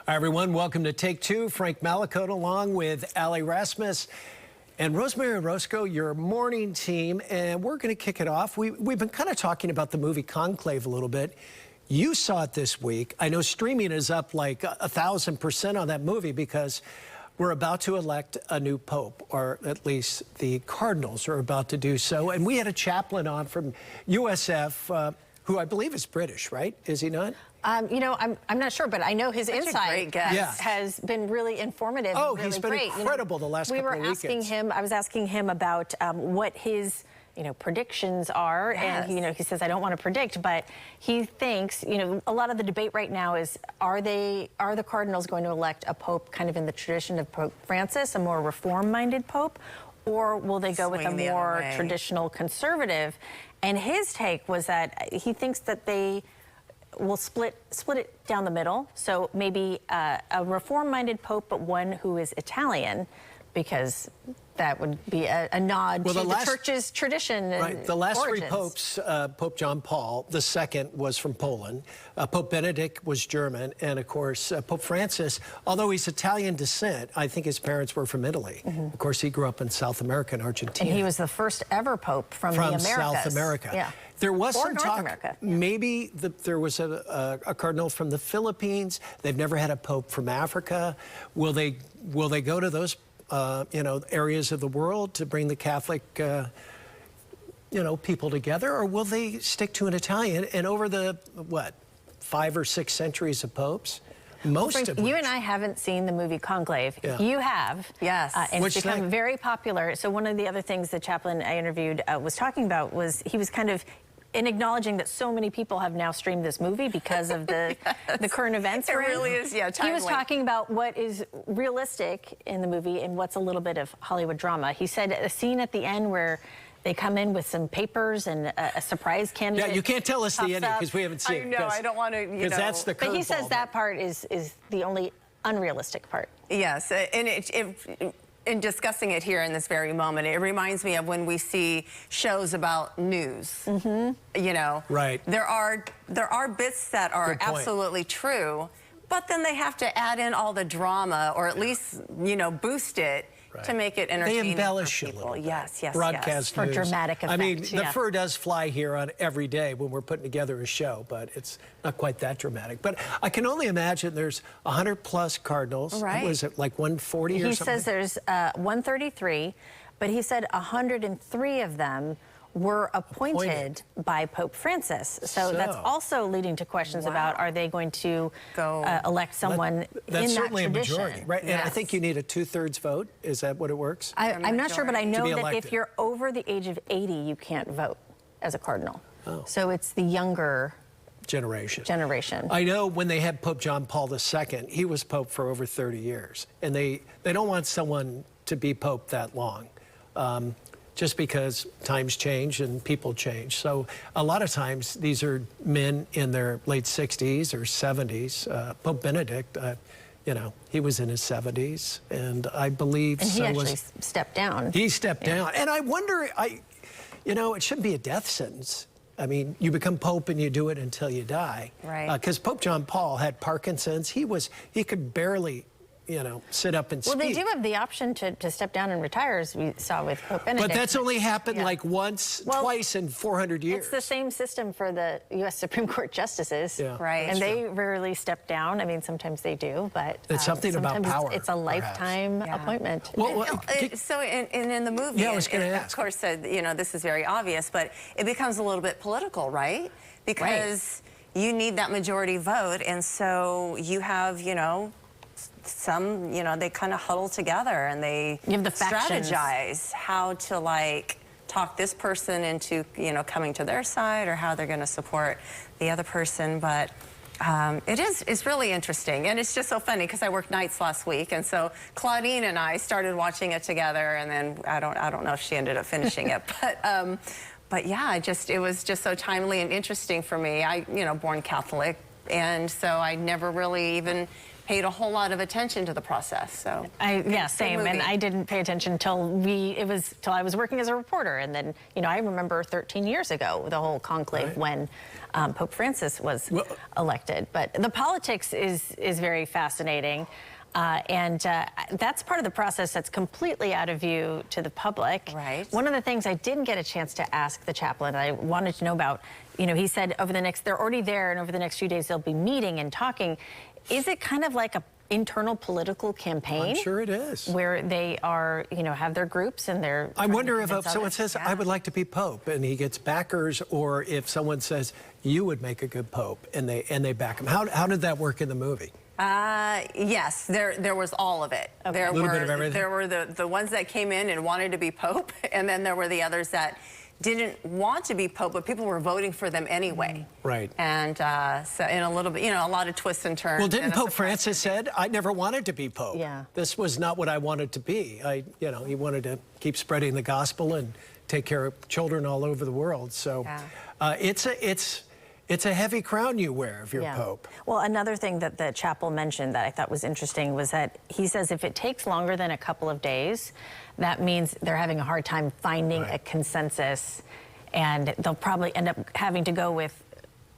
Hi, everyone. Welcome to Take Two. Frank Malakote along with Allie Rasmus and Rosemary and Roscoe, your morning team. And we're going to kick it off. We've been kind of talking about the movie Conclave a little bit. You saw it this week. I know streaming is up like 1,000% on that movie because we're about to elect a new pope, or at least the cardinals are about to do so. And we had a chaplain on from USF, who I believe is British, right? Is he not? You know, I'm not sure, but I know his insight has been really informative. Oh, and really he's been great. incredible the last couple of weekends. I was asking him about what his predictions are, and he says, I don't want to predict, but he thinks, a lot of the debate right now is, are the cardinals going to elect a pope kind of in the tradition of Pope Francis, a more reform-minded pope, or will they go with a more traditional conservative? And his take was that he thinks that they will split it down the middle. So maybe a reform-minded pope, but one who is Italian, because that would be a nod to the church's tradition and right. The last origins. three popes, Pope John Paul II was from Poland, Pope Benedict was German, and of course Pope Francis, although he's Italian descent, I think his parents were from Italy. Of course, he grew up in South America and Argentina. And he was the first ever pope from the Americas. South America. Yeah. There was some North talk, America. maybe there was a cardinal from the Philippines. They've never had a pope from Africa. Will they go to those areas of the world to bring the Catholic, people together, or will they stick to an Italian? And over the, 5 or 6 centuries of popes, most of you and I haven't seen the movie Conclave. Yeah. You have. Yes. And it's become very popular. So one of the other things the chaplain I interviewed was talking about was he was kind of in acknowledging that so many people have now streamed this movie because of the current events. It really is, timely. He was talking about what is realistic in the movie and what's a little bit of Hollywood drama. He said a scene at the end where they come in with some papers and a surprise candidate. Yeah, you can't tell us the ending because we haven't seen it. I know, I don't want to, because that's the curveball. But he says that part is the only unrealistic part. Yes, and in discussing it here in this very moment, it reminds me of when we see shows about news. Right. There are bits that are absolutely true, but then they have to add in all the drama, or at least boost it to make it entertaining. They embellish for a people. little bit. Yes. Broadcast for news. dramatic effect. I mean, the fur does fly here on every day when we're putting together a show, but it's not quite that dramatic. But I can only imagine there's 100+ cardinals. Right. Was it like 140 or something? He says there's 133, but he said 103 of them were appointed by Pope Francis. So that's also leading to questions about, are they going to elect someone in that tradition? That's certainly a majority, right? And I think you need a 2/3 vote. Is that what it works? I'm not sure, but I know that elected. if you're over the age of 80, you can't vote as a cardinal. Oh. So it's the younger generation. I know when they had Pope John Paul II, he was pope for over 30 years. And they don't want someone to be pope that long. Just because times change and people change. So a lot of times these are men in their late 60s or 70s. Pope Benedict, he was in his 70s, and I believe he actually stepped down. He stepped down. And I wonder, it shouldn't be a death sentence. I mean, you become pope and you do it until you die. Right. Because Pope John Paul had Parkinson's. He could barely sit up and speak. Well, they do have the option to step down and retire, as we saw with Pope Benedict. But that's only happened like twice in 400 years. It's the same system for the U.S. Supreme Court justices. Yeah, right. And they rarely step down. I mean, sometimes they do, but it's something about power. It's a lifetime appointment. So in the movie, I was going to ask. Of course, this is very obvious, but it becomes a little bit political, right? Because you need that majority vote, and so you have, some, they kind of huddle together and they strategize how to talk this person into, coming to their side, or how they're going to support the other person. But it's really interesting, and it's just so funny because I worked nights last week, and so Claudine and I started watching it together, and then I don't know if she ended up finishing it, but yeah, it was just so timely and interesting for me. I, born Catholic, and so I never really even paid a whole lot of attention to the process. So Yeah, same. And I didn't pay attention till I was working as a reporter. And then, I remember 13 years ago, the whole conclave when Pope Francis was elected. But the politics is very fascinating. That's part of the process that's completely out of view to the public. Right. One of the things I didn't get a chance to ask the chaplain, I wanted to know about, he said they're already there, and over the next few days they'll be meeting and talking. Is it kind of like a internal political campaign? I'm sure it is. Where they are, have their groups and they're... I wonder if someone says, I would like to be Pope, and he gets backers, or if someone says, you would make a good Pope, and they back him. How did that work in the movie? Yes, there was all of it. Okay. There a little bit of everything. There were the ones that came in and wanted to be Pope, and then there were the others that didn't want to be Pope, but people were voting for them anyway. Right. And so in a little bit, a lot of twists and turns. Well, didn't Pope Francis said, I never wanted to be Pope. Yeah. This was not what I wanted to be. He wanted to keep spreading the gospel and take care of children all over the world. So it's a heavy crown you wear if you're Pope. Well, another thing that the chapel mentioned that I thought was interesting was that he says if it takes longer than a couple of days, that means they're having a hard time finding a consensus, and they'll probably end up having to go with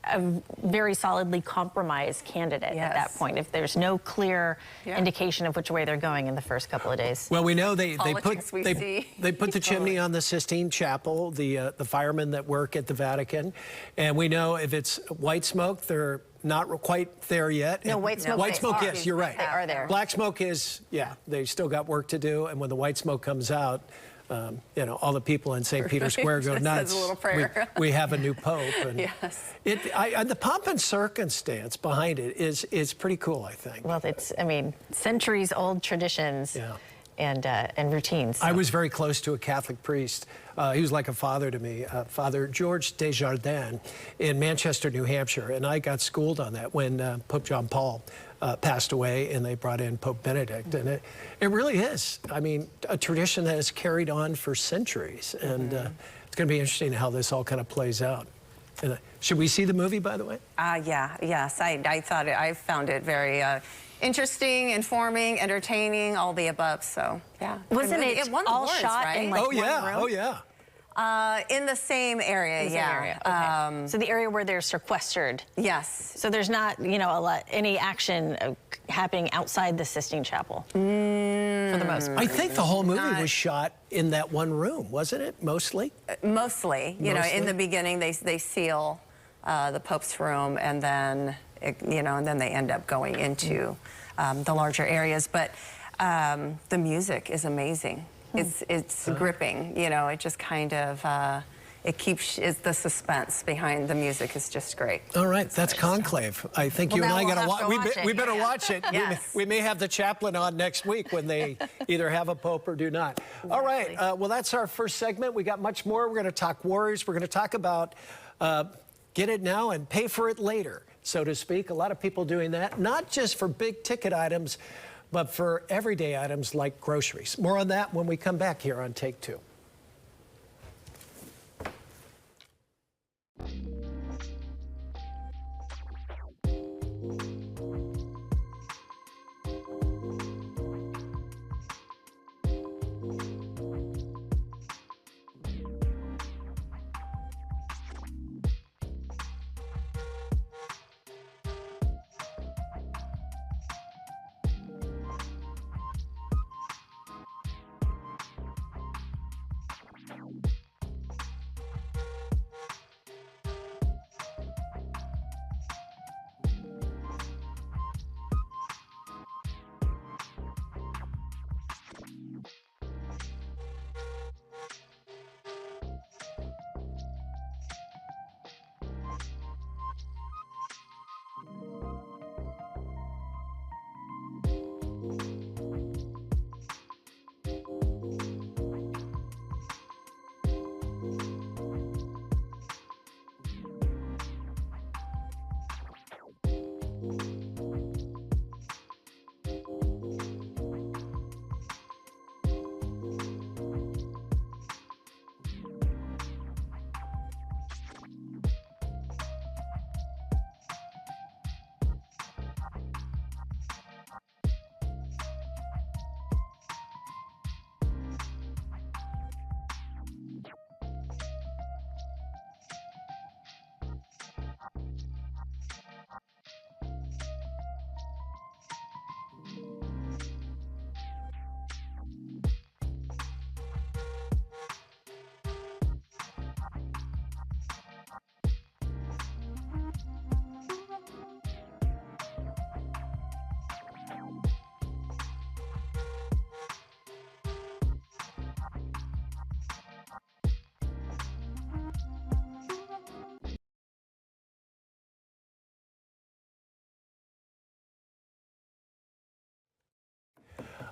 a very solidly compromised candidate at that point, if there's no clear indication of which way they're going in the first couple of days. Well, we know they put they put the chimney on the Sistine Chapel, the firemen that work at the Vatican, and we know if it's white smoke, they're not quite there yet. No, white smoke. White smoke, yes, you're right. They are there. Black smoke is, they still got work to do, and when the white smoke comes out, all the people in St. Peter's Square go nuts. A little prayer. We have a new pope. And yes. The pomp and circumstance behind it is pretty cool, I think. Well, centuries-old traditions and routines. So. I was very close to a Catholic priest. He was like a father to me, Father George Desjardins in Manchester, New Hampshire, and I got schooled on that when Pope John Paul passed away, and they brought in Pope Benedict, and it really is, a tradition that has carried on for centuries, and it's going to be interesting how this all kind of plays out. And, should we see the movie, by the way? Yes, I found it very interesting, informing, entertaining, all the above. So wasn't it won all awards, shot right? in like one room? Oh yeah. In the same area, Okay. So the area where they're sequestered. Yes. So there's not, any action happening outside the Sistine Chapel for the most part. I think the whole movie was shot in that one room, wasn't it? Mostly. Mostly. In the beginning, they seal the Pope's room, and then and then they end up going into the larger areas. But the music is amazing. It's gripping, it just kind of, it's the suspense behind the music is just great. All right, that's Conclave. I think you and I got to watch. We better watch it. Yes. We may have the chaplain on next week when they either have a pope or do not. All right, well, that's our first segment. We got much more. We're going to talk Warriors. We're going to talk about get it now and pay for it later, so to speak. A lot of people doing that, not just for big ticket items, but for everyday items like groceries. More on that when we come back here on Take Two.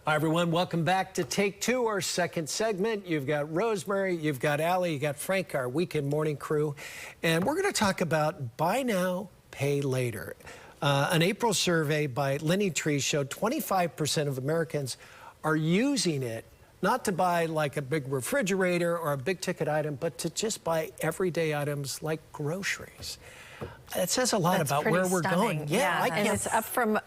Hi, everyone. Welcome back to Take Two, our second segment. You've got Rosemary, you've got Allie, you got Frank, our weekend morning crew. And we're going to talk about buy now, pay later. An April survey by Lineage Tree showed 25% of Americans are using it not to buy like a big refrigerator or a big ticket item, but to just buy everyday items like groceries. It says a lot about where we're going. Yeah, and it's up from,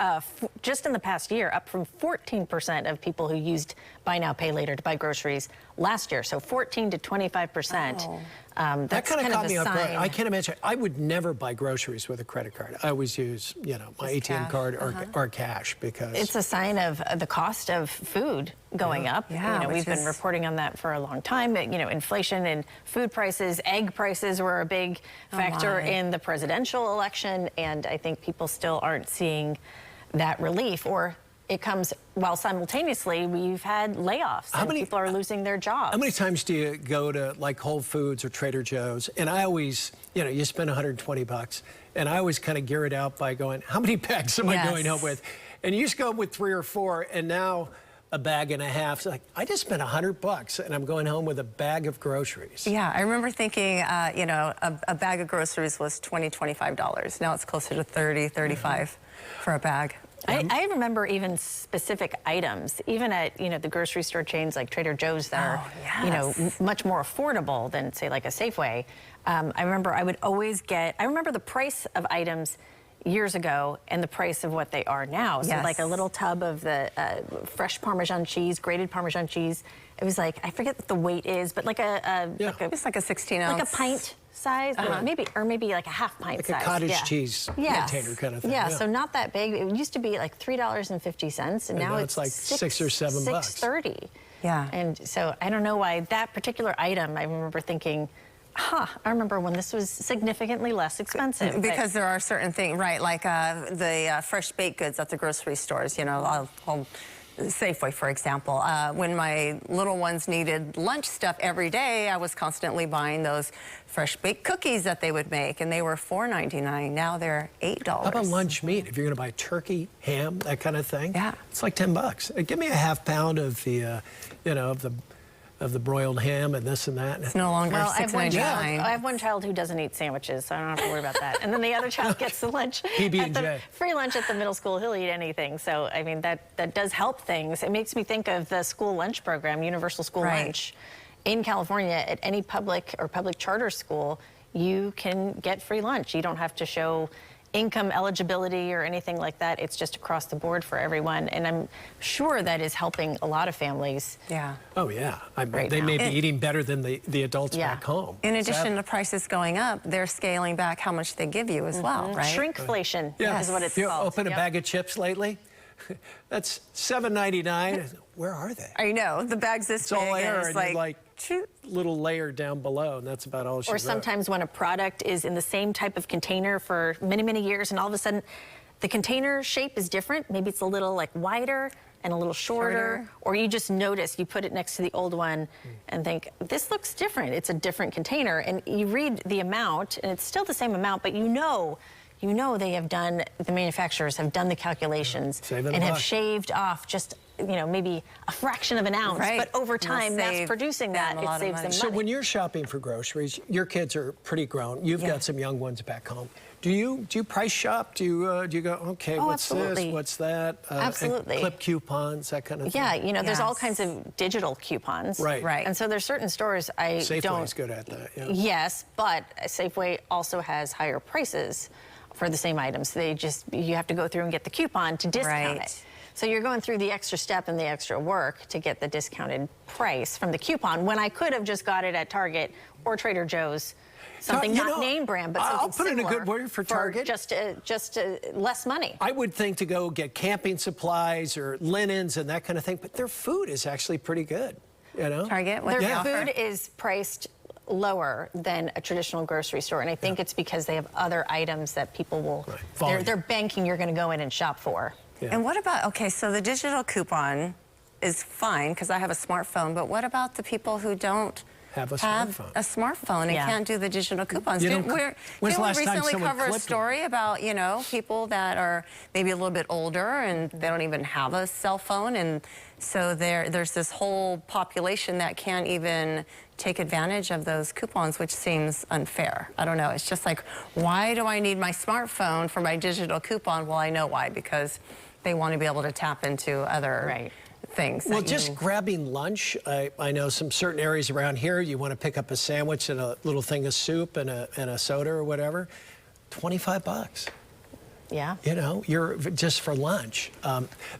just in the past year, up from 14% of people who used buy now, pay later to buy groceries last year. So 14 to 25%. Oh. That kind of caught me up. I can't imagine. I would never buy groceries with a credit card. I always use, you know, my ATM card or cash because it's a sign of the cost of food going up. Yeah, you know, we've been reporting on that for a long time. You know, inflation and food prices, egg prices were a big factor in the presidential election, and I think people still aren't seeing that relief, or it comes while simultaneously we've had layoffs and people are losing their jobs. How many times do you go to like Whole Foods or Trader Joe's? And I always, you know, you spend $120 and I always kind of gear it out by going, how many bags am I going home with? And you just go with 3 or 4 and now a bag and a half. So like, I just spent $100 and I'm going home with a bag of groceries. Yeah, I remember thinking, you know, a bag of groceries was $20, $25. Now it's closer to $30, $35 for a bag. I remember even specific items, even at, you know, the grocery store chains like Trader Joe's that are, you know, much more affordable than, say, like a Safeway. I remember I would always get, I remember the price of items years ago and the price of what they are now. So like a little tub of the fresh Parmesan cheese, grated Parmesan cheese. It was like, I forget what the weight is, but like it's like a 16 ounce. Like a pint size, maybe like a half pint size. Like a cottage cheese container kind of thing. Yeah, so not that big. It used to be like $3.50, and now it's like $6 or $7. $6.30. Yeah. And so I don't know why that particular item, I remember thinking, I remember when this was significantly less expensive. Because there are certain things, right, like the fresh baked goods at the grocery stores, you know, Safeway, for example. When my little ones needed lunch stuff every day, I was constantly buying those fresh baked cookies that they would make, and they were $4.99. Now they're $8. How about lunch meat? If you're going to buy turkey, ham, that kind of thing, it's like $10. Give me a half pound of the, you know, of the broiled ham and this and that. It's no longer $6.99. I have one child who doesn't eat sandwiches, so I don't have to worry about that. And then the other child gets the lunch, free lunch at the middle school. He'll eat anything. So, I mean, that does help things. It makes me think of the school lunch program, Universal School Lunch. In California, at any public or public charter school, you can get free lunch. You don't have to show income eligibility or anything like that. It's just across the board for everyone, and I'm sure that is helping a lot of families. Yeah. Oh yeah. They may be eating better than the adults back home. In addition to prices going up, they're scaling back how much they give you as well, right? Shrinkflation is what it's called. You open a bag of chips lately? That's $7.99. Where are they? I know, the bag's this big, all air, and it's like little layer down below, and that's about all she wrote. Or sometimes when a product is in the same type of container for many, many years, and all of a sudden the container shape is different. Maybe it's a little like wider and a little shorter, or you just notice, you put it next to the old one and think, this looks different. It's a different container, and you read the amount, and it's still the same amount, but you know they have done, the manufacturers have done the calculations and have shaved off just, you know, maybe a fraction of an ounce, but over time, mass producing that, it saves them money. So when you're shopping for groceries, your kids are pretty grown. You've got some young ones back home. Do you price shop? Do you go, okay, what's this, what's that? Absolutely. Clip coupons, that kind of thing? Yeah, you know, there's all kinds of digital coupons. Right. And so there's certain stores Safeway's good at that, Yes, but Safeway also has higher prices for the same items. You have to go through and get the coupon to discount it. So you're going through the extra step and the extra work to get the discounted price from the coupon, when I could have just got it at Target or Trader Joe's, something not name brand, but something I'll put in a good word for Target. Just less money. I would think to go get camping supplies or linens and that kind of thing, but their food is actually pretty good, you know? Target, their food is priced lower than a traditional grocery store, and I think it's because they have other items that people will, they're banking you're going to go in and shop for. And what about, okay, so the digital coupon is fine because I have a smartphone, but what about the people who don't have a have smartphone. a smartphone and Yeah. can't do the digital coupons. You Didn't know, we when's the last time recently someone cover a clipped story about, you know, people that are maybe a little bit older and they don't even have a cell phone, and so there's this whole population that can't even take advantage of those coupons, which seems unfair. I don't know. It's just like, why do I need my smartphone for my digital coupon? Well, I know why, because they want to be able to tap into other things. Well, just grabbing lunch, I know some certain areas around here, you want to pick up a sandwich and a little thing of soup and a soda or whatever, $25. Yeah. You know, you're just for lunch.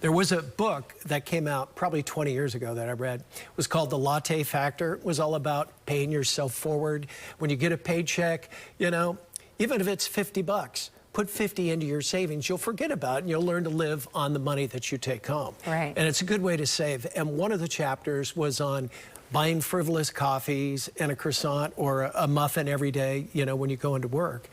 There was a book that came out probably 20 years ago that I read. It was called The Latte Factor. It was all about paying yourself forward. When you get a paycheck, you know, even if it's $50, put 50 into your savings. You'll forget about it, and you'll learn to live on the money that you take home. Right. And it's a good way to save. And one of the chapters was on buying frivolous coffees and a croissant or a muffin every day, you know, when you go into work.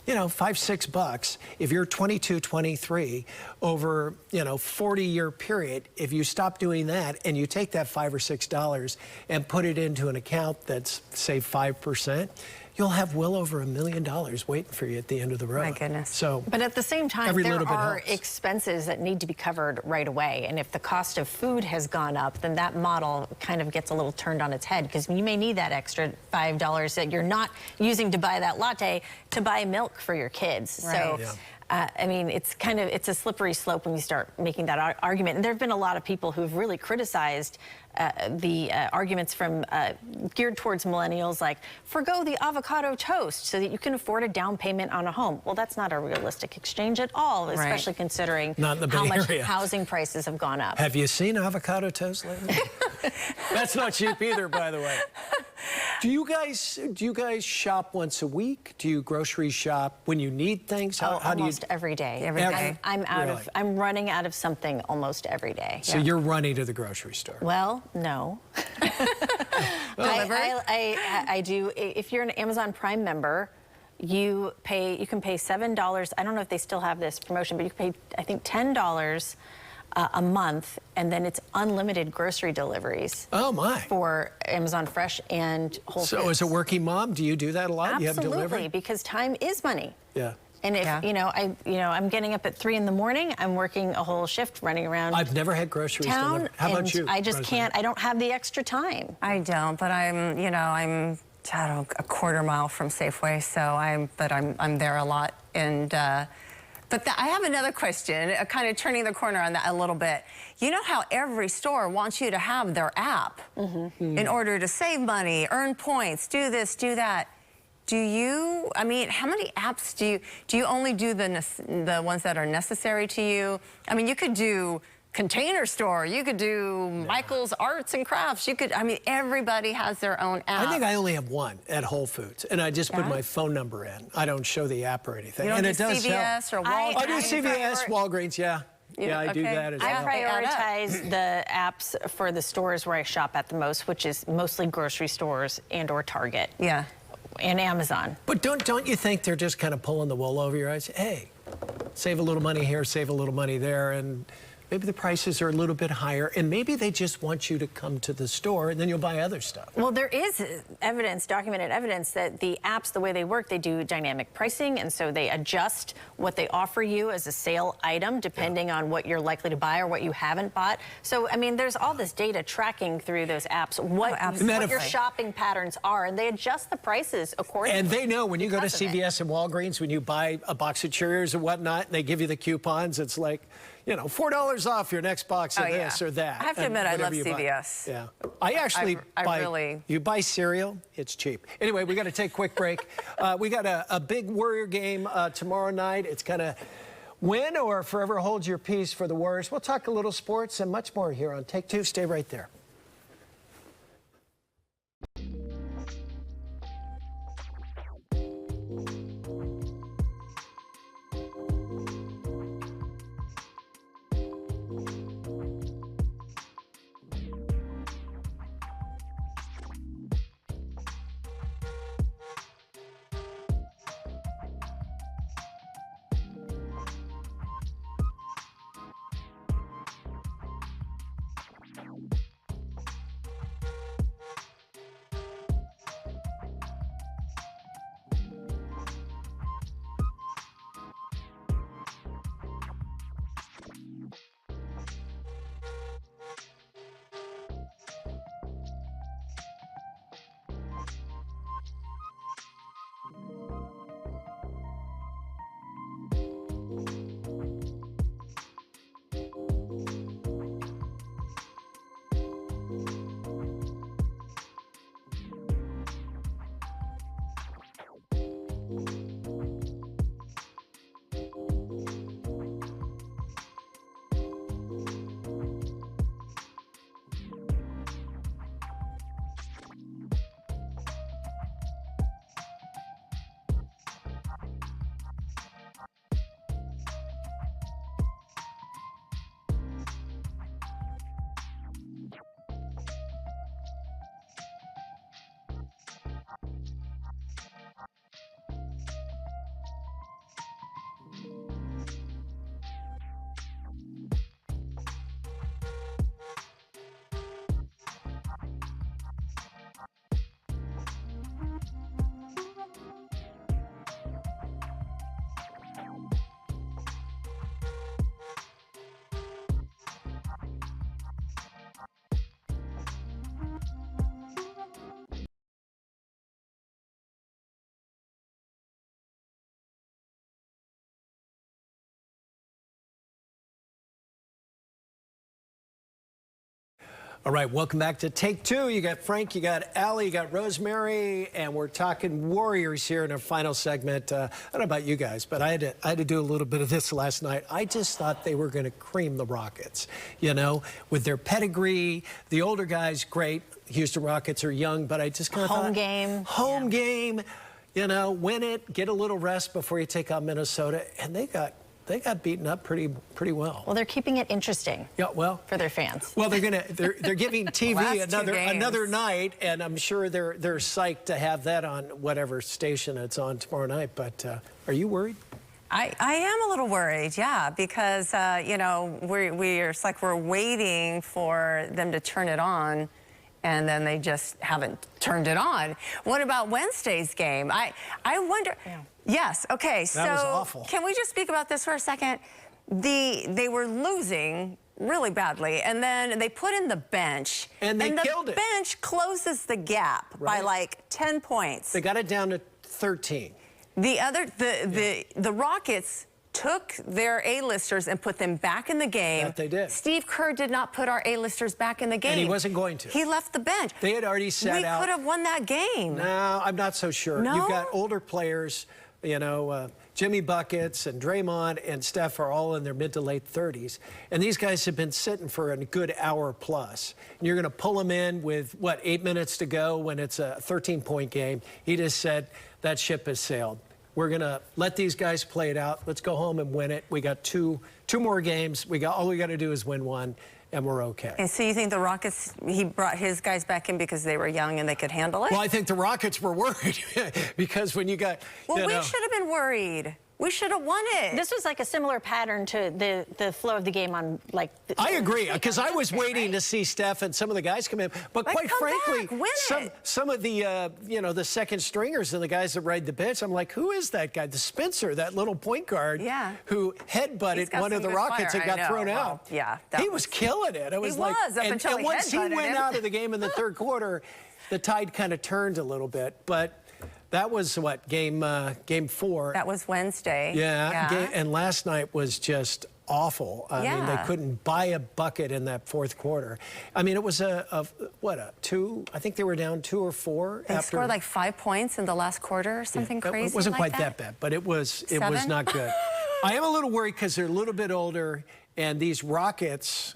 You know, $5, $6. If you're 22, 23, over, you know, 40-year period, if you stop doing that and you take that $5 or $6 and put it into an account that's, say, 5%, you'll have well over $1 million waiting for you at the end of the road. My goodness. So, But at the same time, every there little bit are helps. expenses that need to be covered right away. And if the cost of food has gone up, then that model kind of gets a little turned on its head, because you may need that extra $5 that you're not using to buy that latte to buy milk for your kids. Right. So. Yeah. I mean, it's a slippery slope when you start making that argument. And there have been a lot of people who've really criticized the arguments from geared towards millennials, like, forgo the avocado toast so that you can afford a down payment on a home. Well, that's not a realistic exchange at all, especially considering Not in the Bay how much Area. housing prices have gone up. have you seen avocado toast lately? That's not cheap either, by the way. Do you guys shop once a week? Do you grocery shop when you need things? How do you? Almost every day. Every day. I'm running out of something almost every day. So you're running to the grocery store. Well, no. I do. If you're an Amazon Prime member, you can pay $7. I don't know if they still have this promotion, but you can pay, I think, $10 a month, and then it's unlimited grocery deliveries. Oh my! For Amazon Fresh and Whole Foods. So as a working mom, do you do that a lot? You have Absolutely, delivery? because time is money. Yeah. And if Yeah. I'm getting up at 3 in the morning, I'm working a whole shift running around I've never had groceries town, delivered. How about and you? I just Rosemary? can't. I don't have the extra time. I don't, but I'm I don't know, a quarter mile from Safeway, so I'm there a lot. And I have another question, kind of turning the corner on that a little bit. You know how every store wants you to have their app in order to save money, earn points, do this, do that. Do you, I mean, how many apps do you only do the ones that are necessary to you? I mean, you could do Container Store, you could do Michael's Arts and Crafts, you could, I mean, everybody has their own app. I think I only have one at Whole Foods, and I just put my phone number in. I don't show the app or anything. You don't and do it does CVS help. or Walgreens? I do CVS, Walgreens, yeah. Yeah, I do okay. that as I well. prioritize the apps for the stores where I shop at the most, which is mostly grocery stores and/or Target. Yeah. And Amazon. But don't you think they're just kind of pulling the wool over your eyes? Hey, save a little money here, save a little money there, and maybe the prices are a little bit higher, and maybe they just want you to come to the store, and then you'll buy other stuff. Well, there is evidence, documented evidence, that the apps, the way they work, they do dynamic pricing, and so they adjust what they offer you as a sale item depending on what you're likely to buy or what you haven't bought. So, I mean, there's all this data tracking through those apps what your shopping patterns are, and they adjust the prices accordingly. And they know when you go to because of it. CVS and Walgreens, when you buy a box of Cheerios or whatnot, they give you the coupons. It's like, you know, $4 off your next box of this or that. I have to and admit, I whatever love you buy. CVS. Yeah. I actually buy, really... you buy cereal, it's cheap. Anyway, we got to take a quick break. We got a big Warrior game tomorrow night. It's going to win or forever hold your peace for the Warriors. We'll talk a little sports and much more here on Take Two. Stay right there. All right, welcome back to Take Two. You got Frank, you got Allie, you got Rosemary, and we're talking Warriors here in our final segment. I don't know about you guys, but I had to do a little bit of this last night. I just thought they were going to cream the Rockets, you know, with their pedigree. The older guys, great. Houston Rockets are young, but I just kind of thought... Home game, you know, win it, get a little rest before you take on Minnesota, and they got beaten up pretty well. Well, they're keeping it interesting. Yeah, well, for their fans. Well, they're giving TV another night, and I'm sure they're psyched to have that on whatever station it's on tomorrow night. But are you worried? I am a little worried, yeah, because you know, it's like we're waiting for them to turn it on, and then they just haven't turned it on. What about Wednesday's game? I wonder. Yeah. Yes. Okay. That was awful. Can we just speak about this for a second? They were losing really badly, and then they put in the bench, and they killed it. The bench closes the gap by like 10 points. They got it down to 13. The Rockets took their A-listers and put them back in the game. That they did. Steve Kerr did not put our A-listers back in the game. And he wasn't going to. He left the bench. They had already set out. We could have won that game. No, I'm not so sure. No? You've got older players, you know, Jimmy Buckets and Draymond and Steph are all in their mid to late 30s. And these guys have been sitting for a good hour plus. And you're going to pull them in with, what, 8 minutes to go when it's a 13-point game. He just said, that ship has sailed. We're going to let these guys play it out. Let's go home and win it. We got two more games. All we got to do is win one, and we're okay. And so you think the Rockets, he brought his guys back in because they were young and they could handle it? Well, I think the Rockets were worried because when you got... Well, we should have been worried. We should have won it. This was like a similar pattern to the flow of the game on, like... I agree, because I was waiting to see Steph and some of the guys come in. But quite frankly, some of the, you know, the second stringers and the guys that ride the bench, I'm like, who is that guy? The Spencer, that little point guard who headbutted one of the Rockets and got thrown out. Yeah. He was killing it. It was like... and once he went him. out of the game in the third quarter, the tide kind of turned a little bit. But... that was what, game 4. That was Wednesday. Yeah. And last night was just awful. I mean, they couldn't buy a bucket in that fourth quarter. I mean, it was a 2, I think they were down 2 or 4. They scored like 5 points in the last quarter or something crazy. It wasn't like quite that bad, but it was not good. 7? I am a little worried because they're a little bit older, and these Rockets...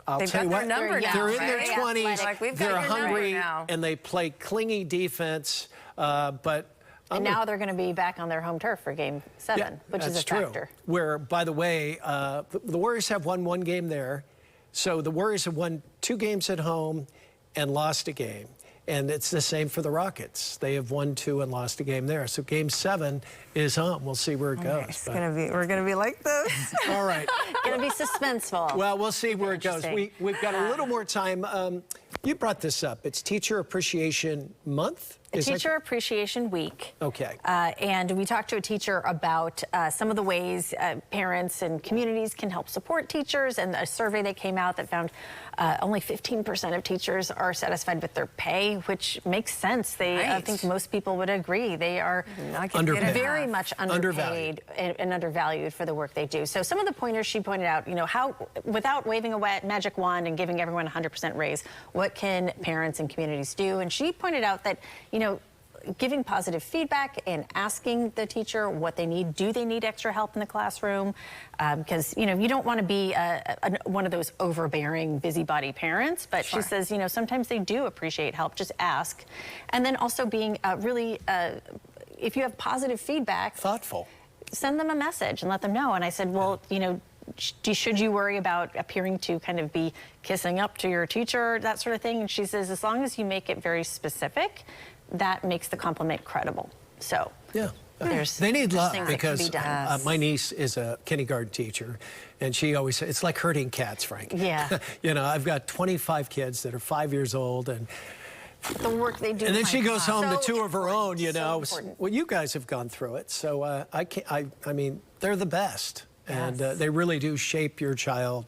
I'll tell you what, they're in their 20s, they're hungry, and they play clingy defense, but... And now they're going to be back on their home turf for Game 7, which is a factor. Where, by the way, the Warriors have won 1 game there, so the Warriors have won 2 games at home and lost a game. And it's the same for the Rockets. They have won 2 and lost a game there. So Game 7 is home. We'll see where it goes. We're gonna be like this. All right. Going to be suspenseful. Well, we'll see where it goes. We've got a little more time. You brought this up. It's Teacher Appreciation Month. Teacher Appreciation Week. Okay. And we talked to a teacher about some of the ways parents and communities can help support teachers, and a survey that came out that found only 15% of teachers are satisfied with their pay, which makes sense. I think most people would agree. They are very much underpaid and undervalued for the work they do. So some of the pointers she pointed out, you know, how, without waving a magic wand and giving everyone a 100% raise, what can parents and communities do? And she pointed out that, you know, giving positive feedback and asking the teacher what they need. Do they need extra help in the classroom? Because, you know, you don't want to be one of those overbearing, busybody parents. But she says, you know, sometimes they do appreciate help. Just ask. And then also being really, if you have positive feedback. Thoughtful. Send them a message and let them know. And I said, well, you know, should you worry about appearing to kind of be kissing up to your teacher, that sort of thing? And she says, as long as you make it very specific, that makes the compliment credible. So they need love, because my niece is a kindergarten teacher, and she always says, it's like herding cats, Frank. Yeah. You know, I've got 25 kids that are 5 years old, and the work they do. And then she goes home to 2 of her own, you know. Well, you guys have gone through it, so I mean, they're the best. And they really do shape your child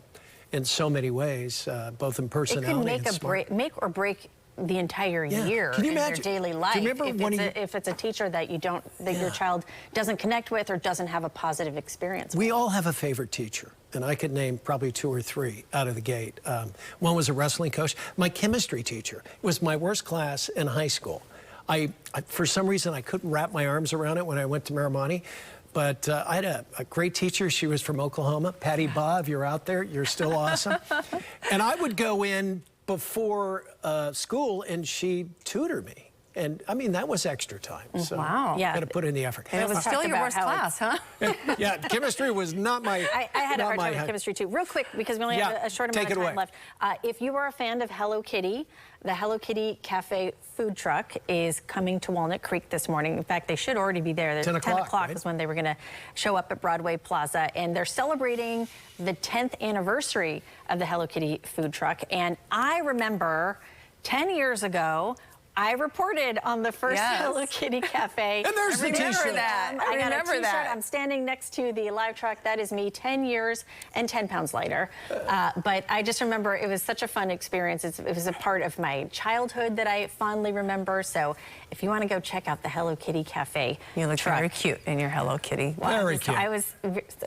in so many ways, both in personality and smart. Make or break the entire year Can you in their imagine? daily life. Do you remember If it's a teacher that your child doesn't connect with or doesn't have a positive experience with. We all have a favorite teacher, and I could name probably 2 or 3 out of the gate. One was a wrestling coach. My chemistry teacher was my worst class in high school. I for some reason, I couldn't wrap my arms around it when I went to Miramani. But I had a great teacher. She was from Oklahoma. Patty Baugh, if you're out there, you're still awesome. And I would go in before school, and she'd tutor me. And I mean, that was extra time. So Wow. Yeah. got to put in the effort. And it was still your worst class, huh? Yeah, chemistry was not my. I had a hard time with chemistry too. Real quick, because we only have a short amount of time left. If you are a fan of Hello Kitty, the Hello Kitty Cafe food truck is coming to Walnut Creek this morning. In fact, they should already be there. 10 o'clock, right? is when they were going to show up at Broadway Plaza. And they're celebrating the 10th anniversary of the Hello Kitty food truck. And I remember 10 years ago, I reported on the first Hello Kitty Cafe. And there's the t-shirt. I remember got a that. t-shirt. I'm standing next to the live truck. That is me, 10 years and 10 pounds lighter. But I just remember it was such a fun experience. It was a part of my childhood that I fondly remember. So if you want to go check out the Hello Kitty Cafe You look truck. very cute in your Hello Kitty. Very cute. I was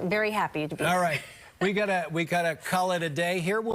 very happy to be All right, we gotta call it a day here.